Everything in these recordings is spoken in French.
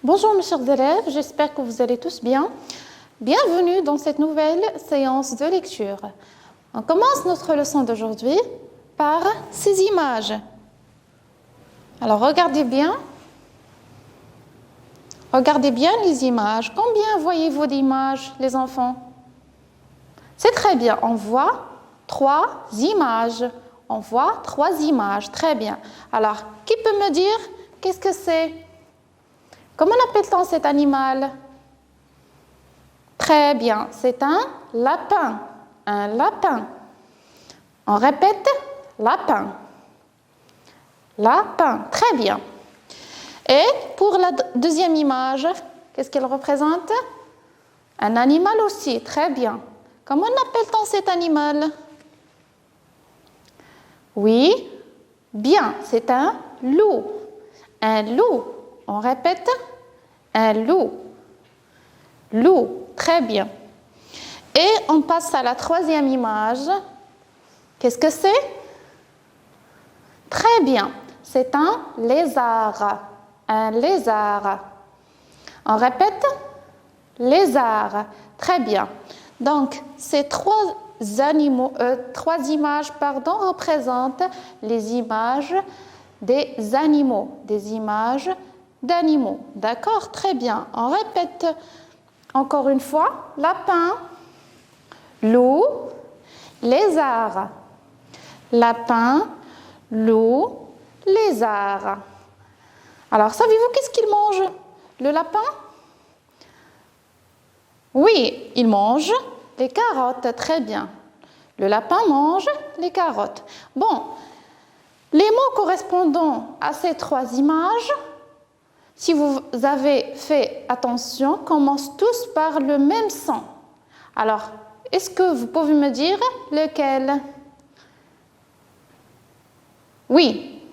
Bonjour mes chers élèves, j'espère que vous allez tous bien. Bienvenue dans cette nouvelle séance de lecture. On commence notre leçon d'aujourd'hui par ces images. Alors regardez bien les images. Combien voyez-vous d'images, les enfants? C'est très bien, on voit 3 images. On voit 3 images, très bien. Alors, qui peut me dire qu'est-ce que c'est? Comment appelle-t-on cet animal? Très bien, c'est un lapin. Un lapin. On répète, lapin. Lapin, très bien. Et pour la deuxième image, qu'est-ce qu'elle représente? Un animal aussi, très bien. Comment appelle-t-on cet animal? Oui, bien, c'est un loup. Un loup, on répète, un loup. Loup, très bien. Et on passe à la troisième image. Qu'est-ce que c'est? Très bien, c'est un lézard. Un lézard. On répète, lézard. Très bien. Donc, ces trois images représentent les images des animaux, des images d'animaux. D'accord? Très bien. On répète encore une fois. Lapin, loup, lézard. Lapin, loup, lézard. Alors, savez-vous qu'est-ce qu'il mange, le lapin? Oui, il mange les carottes, très bien. Le lapin mange les carottes. Bon, les mots correspondant à ces 3 images, si vous avez fait attention, commencent tous par le même son. Alors, est-ce que vous pouvez me dire lequel? Oui,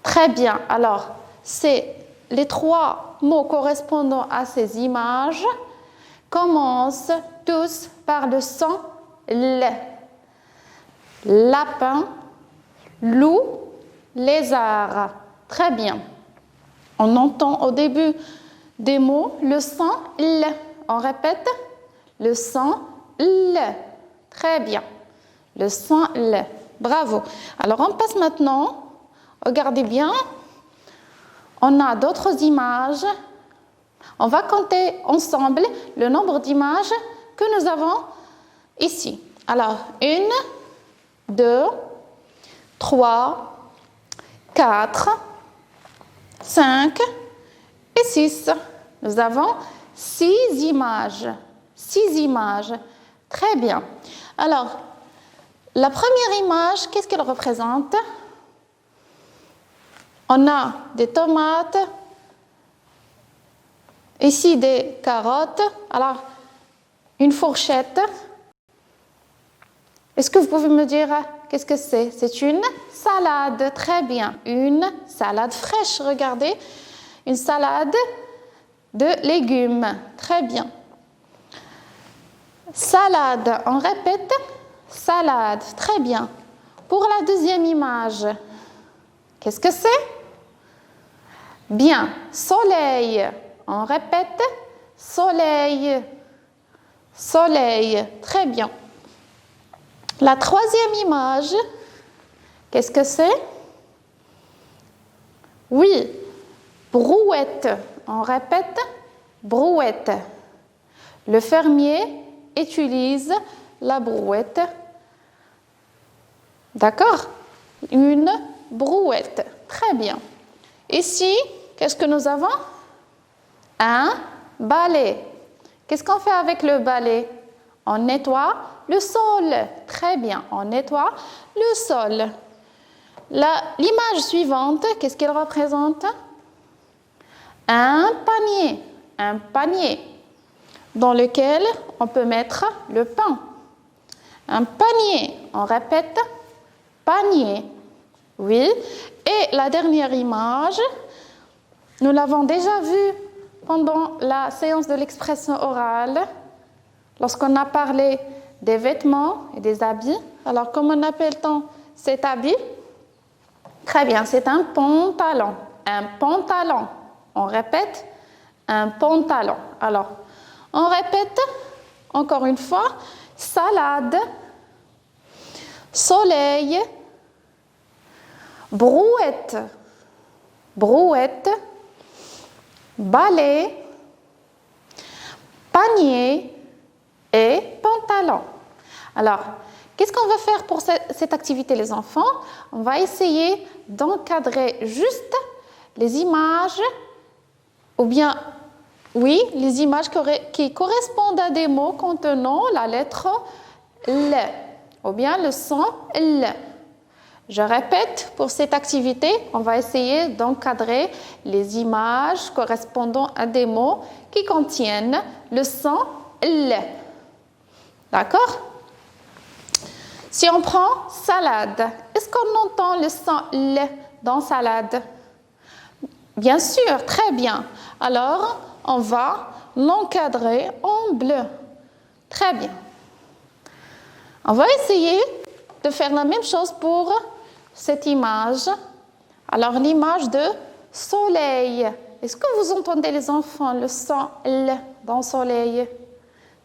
très bien. Alors, c'est les 3 mots correspondant à ces images commencent tous par le son L. Lapin, loup, lézard. Très bien. On entend au début des mots le son L. On répète le son L. Très bien. Le son L. Bravo. Alors on passe maintenant. Regardez bien. On a d'autres images. On va compter ensemble le nombre d'images que nous avons ici. Alors, 1, 2, 3, 4, 5 et 6. Nous avons 6 images. 6 images. Très bien. Alors, la première image, qu'est-ce qu'elle représente? On a des tomates. Ici, des carottes. Alors, une fourchette. Est-ce que vous pouvez me dire qu'est-ce que c'est? C'est une salade. Très bien. Une salade fraîche. Regardez. Une salade de légumes. Très bien. Salade. On répète. Salade. Très bien. Pour la deuxième image, qu'est-ce que c'est? Bien. Soleil. On répète, soleil, soleil. Très bien. La troisième image, qu'est-ce que c'est? Oui, brouette. On répète, brouette. Le fermier utilise la brouette. D'accord? Une brouette. Très bien. Ici, qu'est-ce que nous avons? Un balai. Qu'est-ce qu'on fait avec le balai? On nettoie le sol. Très bien, on nettoie le sol. L'image suivante, qu'est-ce qu'elle représente? Un panier. Un panier dans lequel on peut mettre le pain. Un panier. On répète, panier. Oui. Et la dernière image, nous l'avons déjà vue pendant la séance de l'expression orale, lorsqu'on a parlé des vêtements et des habits. Alors, comment appelle-t-on cet habit? Très bien, c'est un pantalon. Un pantalon. On répète un pantalon. Alors, on répète encore une fois. Salade, soleil, brouette, brouette, balai, panier et pantalon. Alors, qu'est-ce qu'on va faire pour cette activité, les enfants? On va essayer d'encadrer juste les images, ou bien, oui, les images qui correspondent à des mots contenant la lettre L, ou bien le son L. Je répète, pour cette activité, on va essayer d'encadrer les images correspondant à des mots qui contiennent le son L. D'accord? Si on prend salade, est-ce qu'on entend le son L dans salade? Bien sûr, très bien. Alors, on va l'encadrer en bleu. Très bien. On va essayer de faire la même chose pour cette image. Alors, l'image de soleil. Est-ce que vous entendez, les enfants, le son L dans soleil?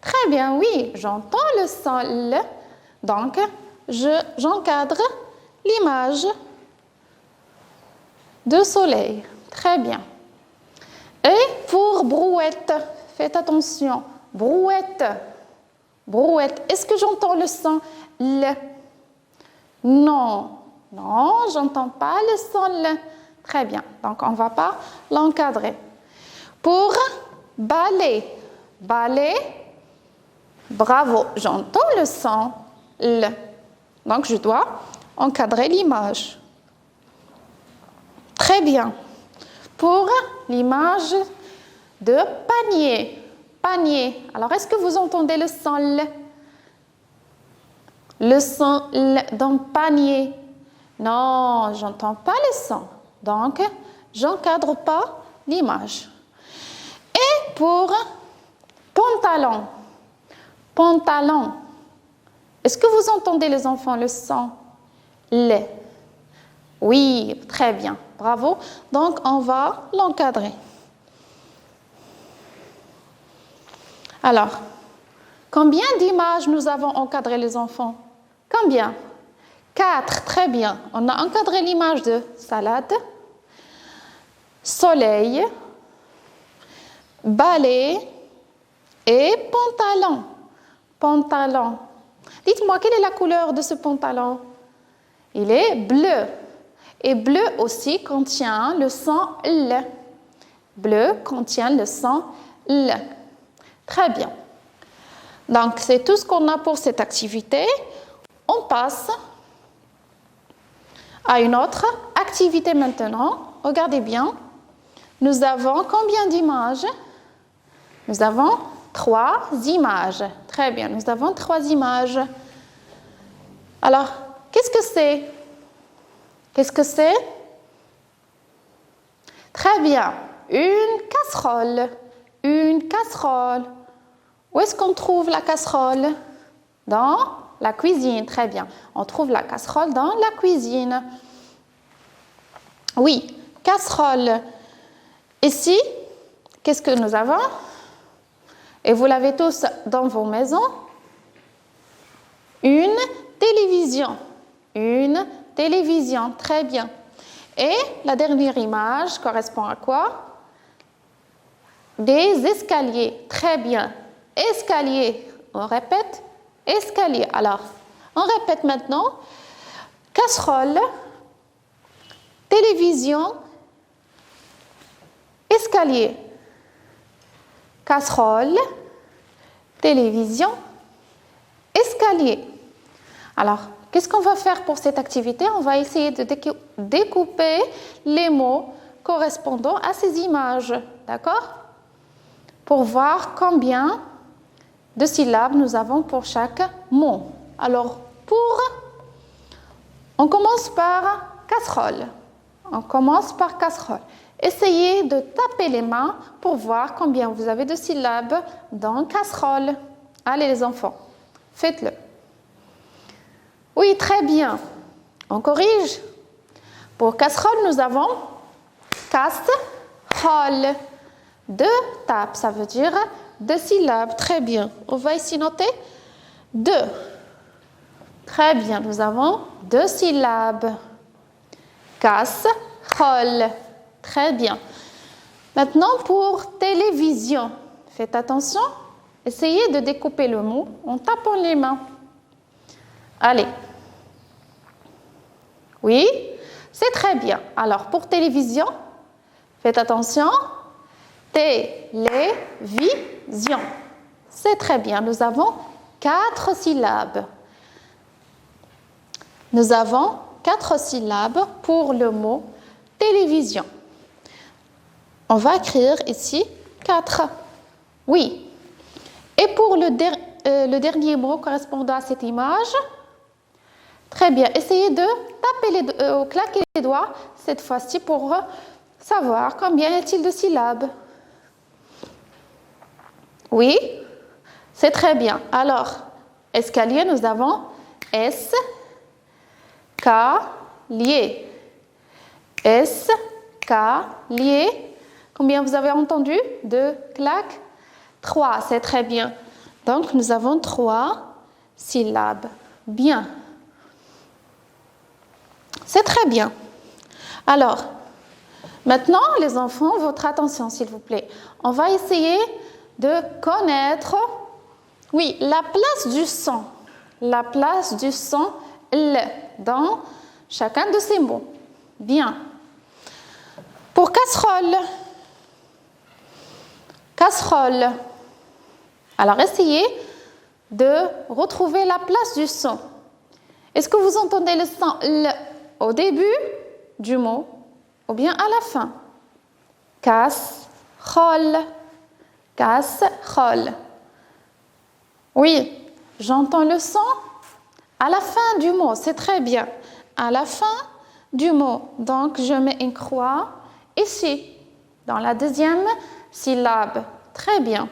Très bien, oui, j'entends le son L. Donc, j'encadre l'image de soleil. Très bien. Et pour brouette, faites attention. Brouette. Brouette. Est-ce que j'entends le son L? Non. Non, j'entends pas le son L. Très bien. Donc, on ne va pas l'encadrer. Pour balai. Balai. Bravo. J'entends le son L. Donc, je dois encadrer l'image. Très bien. Pour l'image de panier. Panier. Alors, est-ce que vous entendez le son L? Le son L dans panier. Non, j'entends pas le son. Donc, j'encadre pas l'image. Et pour pantalon. Pantalon. Est-ce que vous entendez, les enfants, le son L? Oui, très bien. Bravo. Donc, on va l'encadrer. Alors, combien d'images nous avons encadré, les enfants? Combien? 4, très bien. On a encadré l'image de salade, soleil, balai et pantalon. Pantalon. Dites-moi, quelle est la couleur de ce pantalon? Il est bleu. Et bleu aussi contient le son L. Bleu contient le son L. Très bien. Donc, c'est tout ce qu'on a pour cette activité. On passe à une autre activité maintenant. Regardez bien. Nous avons combien d'images? Nous avons 3 images. Très bien, nous avons 3 images. Alors, qu'est-ce que c'est? Qu'est-ce que c'est? Très bien, une casserole. Une casserole. Où est-ce qu'on trouve la casserole? Dans la cuisine, très bien. On trouve la casserole dans la cuisine. Oui, casserole. Ici, qu'est-ce que nous avons? Et vous l'avez tous dans vos maisons. Une télévision. Une télévision, très bien. Et la dernière image correspond à quoi? Des escaliers, très bien. Escalier, on répète, escalier. Alors, on répète maintenant. Casserole, télévision, escalier. Casserole, télévision, escalier. Alors, qu'est-ce qu'on va faire pour cette activité? On va essayer de découper les mots correspondant à ces images, d'accord? Pour voir combien de syllabes nous avons pour chaque mot. Alors, on commence par casserole. On commence par casserole. Essayez de taper les mains pour voir combien vous avez de syllabes dans casserole. Allez les enfants, faites-le. Oui, très bien. On corrige. Pour casserole, nous avons casserole. casserole. 2 tables, ça veut dire 2 syllabes. Très bien. On va ici noter 2. Très bien, nous avons 2 syllabes. Casserole. Très bien. Maintenant, pour télévision, faites attention. Essayez de découper le mot en tapant les mains. Allez. Oui, c'est très bien. Alors, pour télévision, faites attention. Télévision. C'est très bien. Nous avons 4 syllabes. Nous avons 4 syllabes pour le mot télévision. On va écrire ici 4. Oui. Et pour le dernier mot correspondant à cette image, très bien, essayez de taper claquer les doigts cette fois-ci pour savoir combien y a-t-il de syllabes. Oui, c'est très bien. Alors, escalier, nous avons escalier. Escalier. Combien vous avez entendu? 2 claques. 3, c'est très bien. Donc, nous avons 3 syllabes. Bien. C'est très bien. Alors, maintenant, les enfants, votre attention, s'il vous plaît. On va essayer de connaître, oui, la place du son. La place du son L dans chacun de ces mots. Bien. Pour casserole. Casserole. Alors, essayez de retrouver la place du son. Est-ce que vous entendez le son L au début du mot ou bien à la fin? Casserole. Casserole. Oui, j'entends le son à la fin du mot. C'est très bien. À la fin du mot. Donc, je mets une croix ici, dans la deuxième syllabe. Très bien.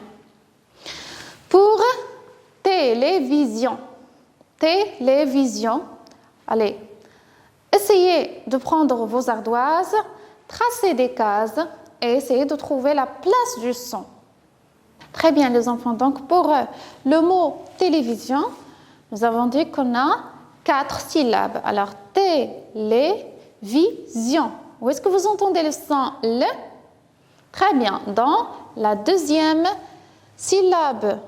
Pour télévision. Télévision. Allez, essayez de prendre vos ardoises, tracez des cases et essayez de trouver la place du son. Très bien, les enfants. Donc, pour le mot télévision, nous avons dit qu'on a 4 syllabes. Alors, télévision. Où est-ce que vous entendez le son L? Très bien. Dans la deuxième syllabe.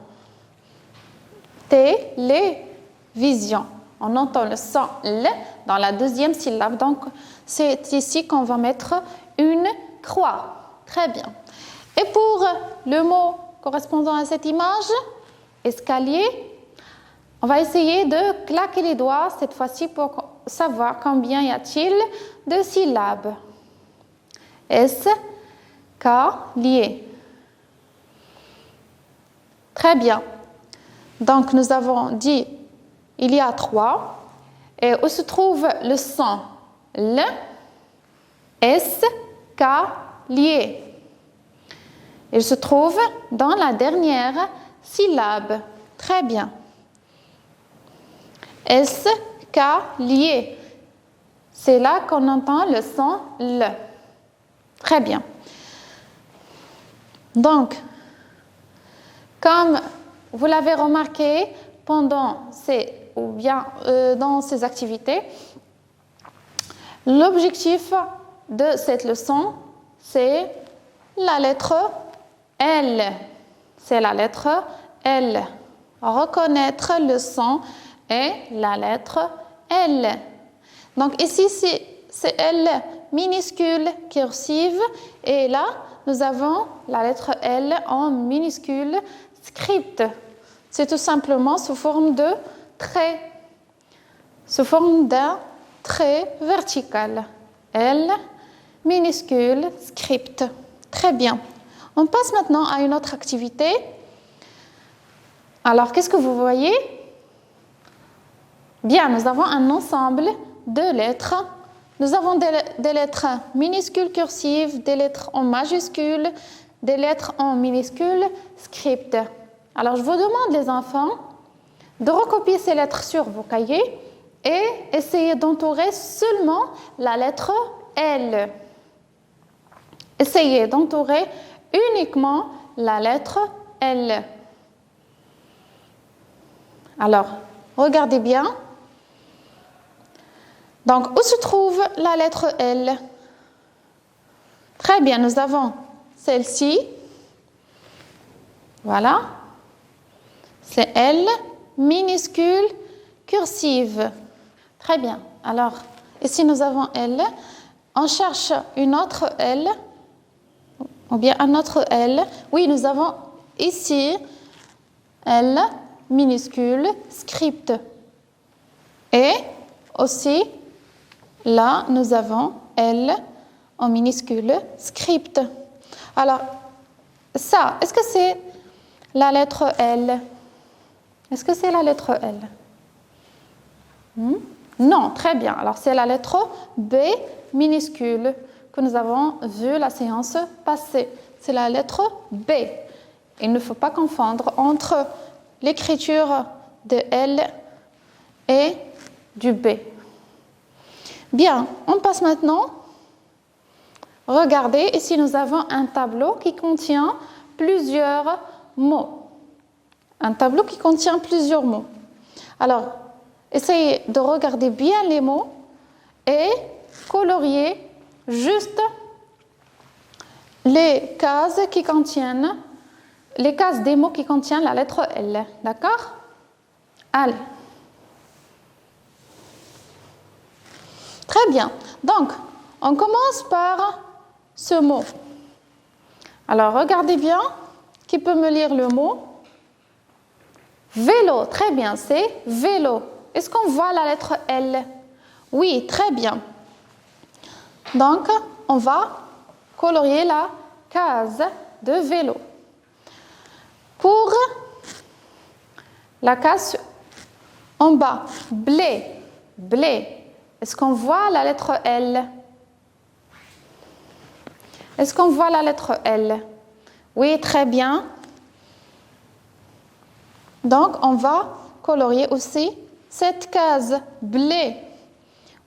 Télévision. On entend le son L dans la deuxième syllabe. Donc, c'est ici qu'on va mettre une croix. Très bien. Et pour le mot correspondant à cette image, escalier, on va essayer de claquer les doigts cette fois-ci pour savoir combien y a-t-il de syllabes. Escalier. Très bien. Donc, nous avons dit il y a 3. Et où se trouve le son L? Escalier. Il se trouve dans la dernière syllabe. Très bien. Escalier. C'est là qu'on entend le son L. Très bien. Donc, comme vous l'avez remarqué pendant dans ces activités, l'objectif de cette leçon, c'est la lettre L. C'est la lettre L. Reconnaître le son et la lettre L. Donc ici, c'est L minuscule cursive et là, nous avons la lettre L en minuscule script. C'est tout simplement sous forme de trait, sous forme d'un trait vertical. L minuscule script. Très bien. On passe maintenant à une autre activité. Alors, qu'est-ce que vous voyez? Bien, nous avons un ensemble de lettres. Nous avons des lettres minuscules cursives, des lettres en majuscules, des lettres en minuscules script. Alors, je vous demande, les enfants, de recopier ces lettres sur vos cahiers et essayer d'entourer seulement la lettre L. essayez d'entourer uniquement la lettre L. Alors, regardez bien. Donc, où se trouve la lettre L? Très bien, nous avons celle-ci. Voilà. C'est L, minuscule, cursive. Très bien. Alors, ici nous avons L. On cherche une autre L, ou bien un autre L. Oui, nous avons ici L, minuscule, script. Et aussi, là, nous avons L en minuscule, script. Alors, ça, est-ce que c'est la lettre L? Est-ce que c'est la lettre L? Non, très bien. Alors, c'est la lettre B minuscule que nous avons vu la séance passée. C'est la lettre B. Il ne faut pas confondre entre l'écriture de L et du B. Bien, on passe maintenant. Regardez, ici nous avons un tableau qui contient plusieurs mots. Un tableau qui contient plusieurs mots. Alors, essayez de regarder bien les mots et colorier juste les cases qui contiennent, les cases des mots qui contiennent la lettre L. D'accord? Allez. Très bien. Donc, on commence par ce mot. Alors, regardez bien. Qui peut me lire le mot? Vélo. Très bien, c'est vélo. Est-ce qu'on voit la lettre L? Oui, très bien. Donc, on va colorier la case de vélo. Pour la case en bas, blé, blé. Est-ce qu'on voit la lettre L? Est-ce qu'on voit la lettre L? Oui, très bien. Donc, on va colorier aussi cette case blé.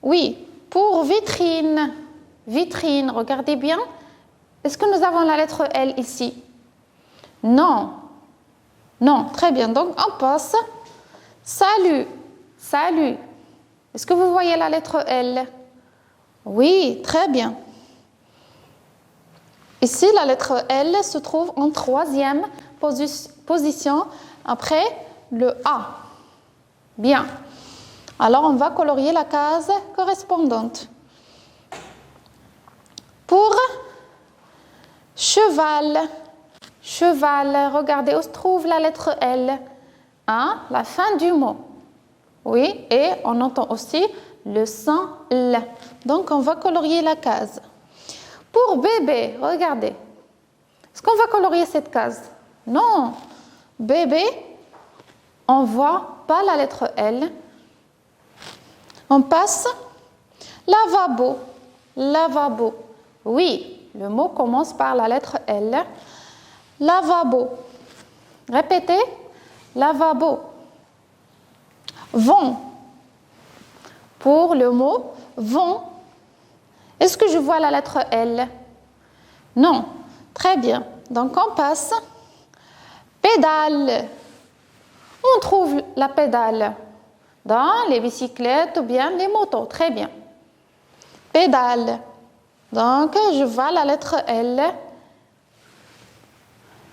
Oui, pour vitrine. Vitrine, regardez bien. Est-ce que nous avons la lettre L ici? Non. Non, très bien. Donc, on passe. Salut. Salut. Est-ce que vous voyez la lettre L? Oui, très bien. Ici, la lettre L se trouve en troisième position après le A. Bien. Alors, on va colorier la case correspondante. Pour cheval. Cheval, regardez où se trouve la lettre L. Hein? La fin du mot. Oui, et on entend aussi le son L. Donc, on va colorier la case. Pour bébé, regardez. Est-ce qu'on va colorier cette case? Non. Bébé, on ne voit pas la lettre L. On passe. Lavabo. Lavabo. Oui, le mot commence par la lettre L. Lavabo. Répétez. Lavabo. Vent. Pour le mot vent. Est-ce que je vois la lettre L? Non. Très bien. Donc, on passe. Pédale. On trouve la pédale dans les bicyclettes ou bien les motos. Très bien. Pédale. Donc, je vois la lettre L.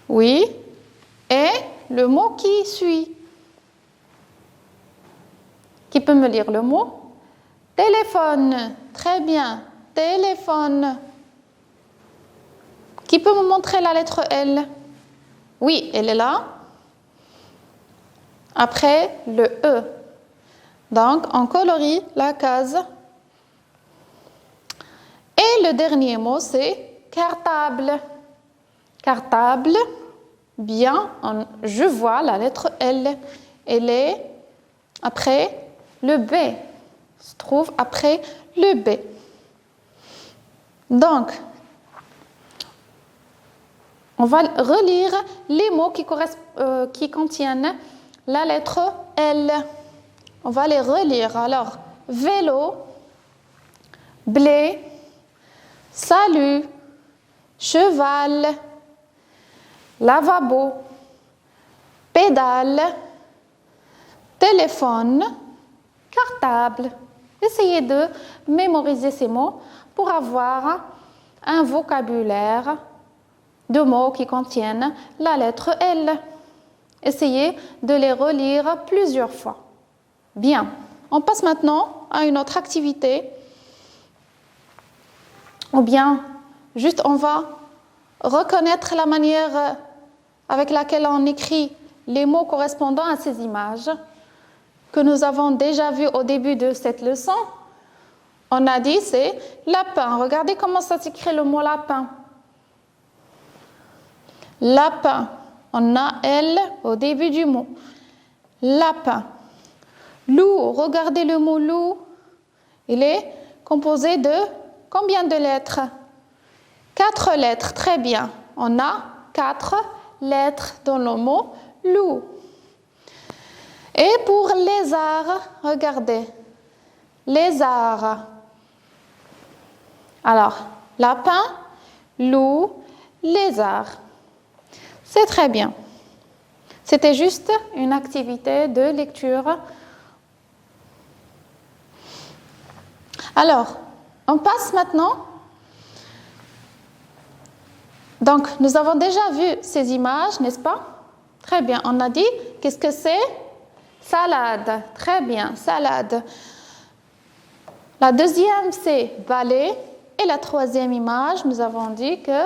Oui. Et le mot qui suit. Qui peut me lire le mot? Téléphone. Très bien. Téléphone. Qui peut me montrer la lettre L? Oui, elle est là. Après le E. Donc, on colorie la case. Et le dernier mot, c'est cartable. Cartable. Bien, je vois la lettre L. Elle est après le B. Se trouve après le B. Donc, on va relire les mots qui contiennent la lettre L. On va les relire. Alors, vélo, blé, salut, cheval, lavabo, pédale, téléphone, cartable. Essayez de mémoriser ces mots pour avoir un vocabulaire de mots qui contiennent la lettre L. Essayez de les relire plusieurs fois. Bien, on passe maintenant à une autre activité. Ou bien, juste on va reconnaître la manière avec laquelle on écrit les mots correspondant à ces images que nous avons déjà vues au début de cette leçon. On a dit c'est lapin. Regardez comment ça s'écrit le mot lapin. Lapin. On a L au début du mot. Lapin. Loup. Regardez le mot loup. Il est composé de combien de lettres? 4 lettres. Très bien. On a 4 lettres dans le mot loup. Et pour lézard, regardez. Lézard. Alors, lapin, loup, lézard. C'est très bien. C'était juste une activité de lecture. Alors, on passe maintenant. Donc, nous avons déjà vu ces images, n'est-ce pas? Très bien. On a dit, qu'est-ce que c'est? Salade. Très bien, salade. La deuxième, c'est balai. Et la troisième image, nous avons dit que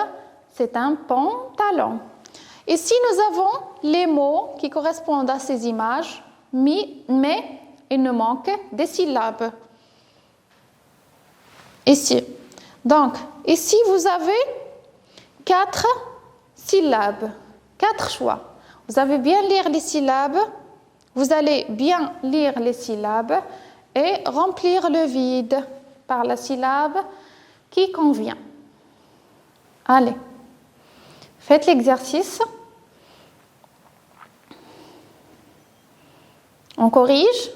c'est un pantalon. Ici, nous avons les mots qui correspondent à ces images, mais il nous manque des syllabes. Ici. Donc, ici, vous avez 4 syllabes, 4 choix. Vous allez bien lire les syllabes, vous allez bien lire les syllabes et remplir le vide par la syllabe qui convient. Allez, faites l'exercice. On corrige?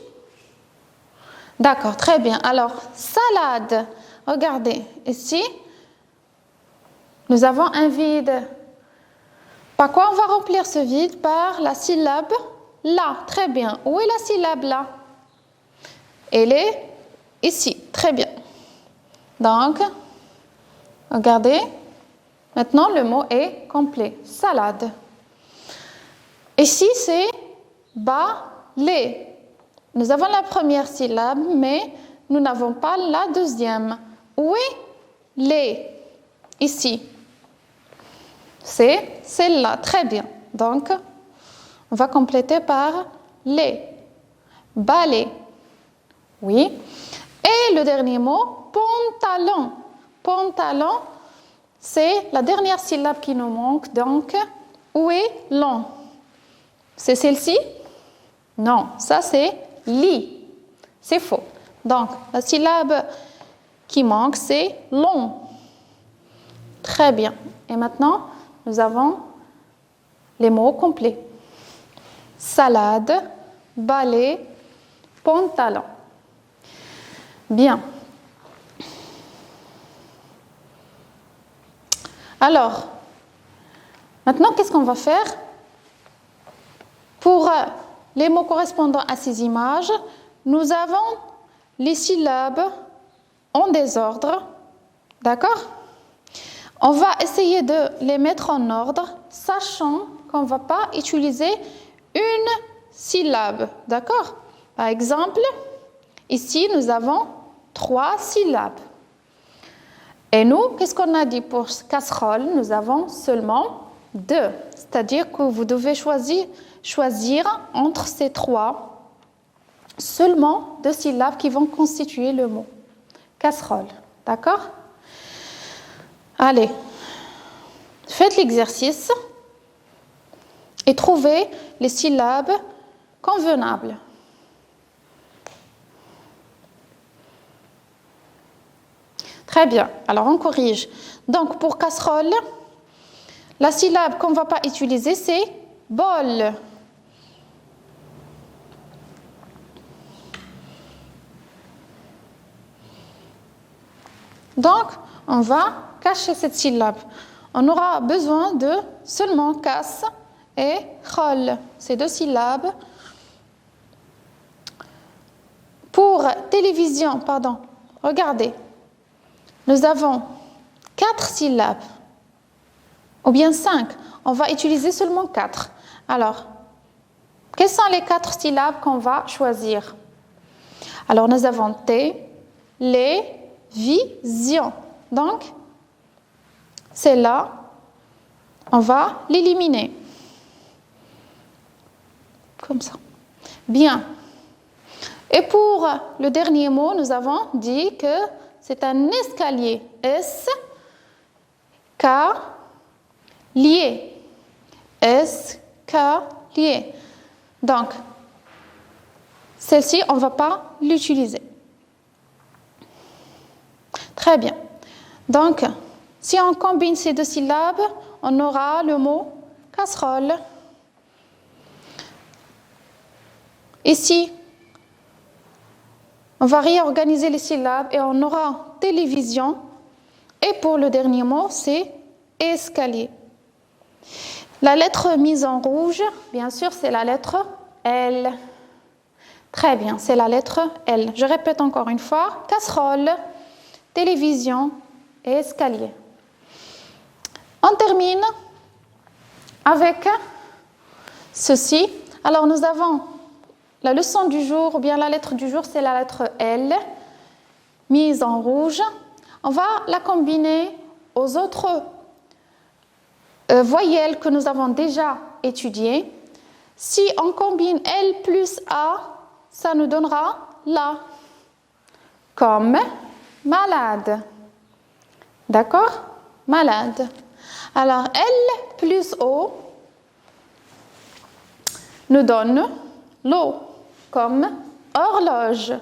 D'accord, très bien. Alors, salade. Regardez, ici, nous avons un vide. Par quoi on va remplir ce vide? Par la syllabe là. Très bien. Où est la syllabe là? Elle est ici. Très bien. Donc, regardez. Maintenant, le mot est complet. Salade. Ici, c'est balai. Nous avons la première syllabe, mais nous n'avons pas la deuxième. Où est les? Ici. C'est celle-là. Très bien. Donc, on va compléter par les. Balai. Oui. Et le dernier mot, pantalon. Pantalon, c'est la dernière syllabe qui nous manque. Donc, où est long? C'est celle-ci? Non, ça c'est li. C'est faux. Donc, la syllabe qui manque, c'est long. Très bien. Et maintenant, nous avons les mots complets. Salade, balai, pantalon. Bien. Alors, maintenant, qu'est-ce qu'on va faire? Pour les mots correspondant à ces images, nous avons les syllabes en désordre. D'accord? On va essayer de les mettre en ordre, sachant qu'on ne va pas utiliser une syllabe. D'accord? Par exemple, ici, nous avons 3 syllabes. Et nous, qu'est-ce qu'on a dit pour casserole? Nous avons seulement 2. C'est-à-dire que vous devez choisir entre ces 3 seulement 2 syllabes qui vont constituer le mot. Casserole. D'accord? Allez, faites l'exercice et trouvez les syllabes convenables. Très bien, alors on corrige. Donc pour casserole, la syllabe qu'on ne va pas utiliser, c'est bol. Donc, on va cacher cette syllabe. on aura besoin de seulement casse et khol, ces 2 syllabes. Pour télévision, pardon, regardez, nous avons 4 syllabes, ou bien 5. On va utiliser seulement 4. Alors, quelles sont les 4 syllabes qu'on va choisir? Alors, nous avons télévision. Donc, c'est là, on va l'éliminer. Comme ça. Bien. Et pour le dernier mot, nous avons dit que c'est un escalier. Escalier. Escalier. Donc, celle-ci, on ne va pas l'utiliser. Très bien. Donc, si on combine ces 2 syllabes, on aura le mot casserole. Ici, on va réorganiser les syllabes et on aura télévision. Et pour le dernier mot, c'est escalier. La lettre mise en rouge, bien sûr, c'est la lettre L. Très bien, c'est la lettre L. Je répète encore une fois, casserole, télévision et escalier. On termine avec ceci. Alors, nous avons la leçon du jour, ou bien la lettre du jour, c'est la lettre L, mise en rouge. On va la combiner aux autres voyelles que nous avons déjà étudiées. Si on combine L plus A, ça nous donnera la, comme malade. D'accord? Malade. Alors, L plus O nous donne l'eau, comme horloge.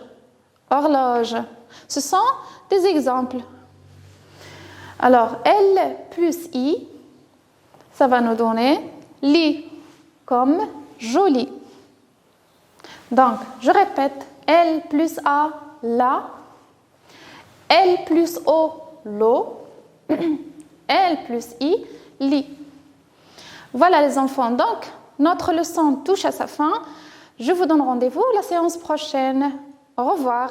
Horloge. Ce sont des exemples. Alors, L plus I, ça va nous donner lit, comme joli. Donc, je répète, L plus A, la. L plus O, l'eau. L plus I, lit. Voilà les enfants, donc notre leçon touche à sa fin. Je vous donne rendez-vous la séance prochaine. Au revoir.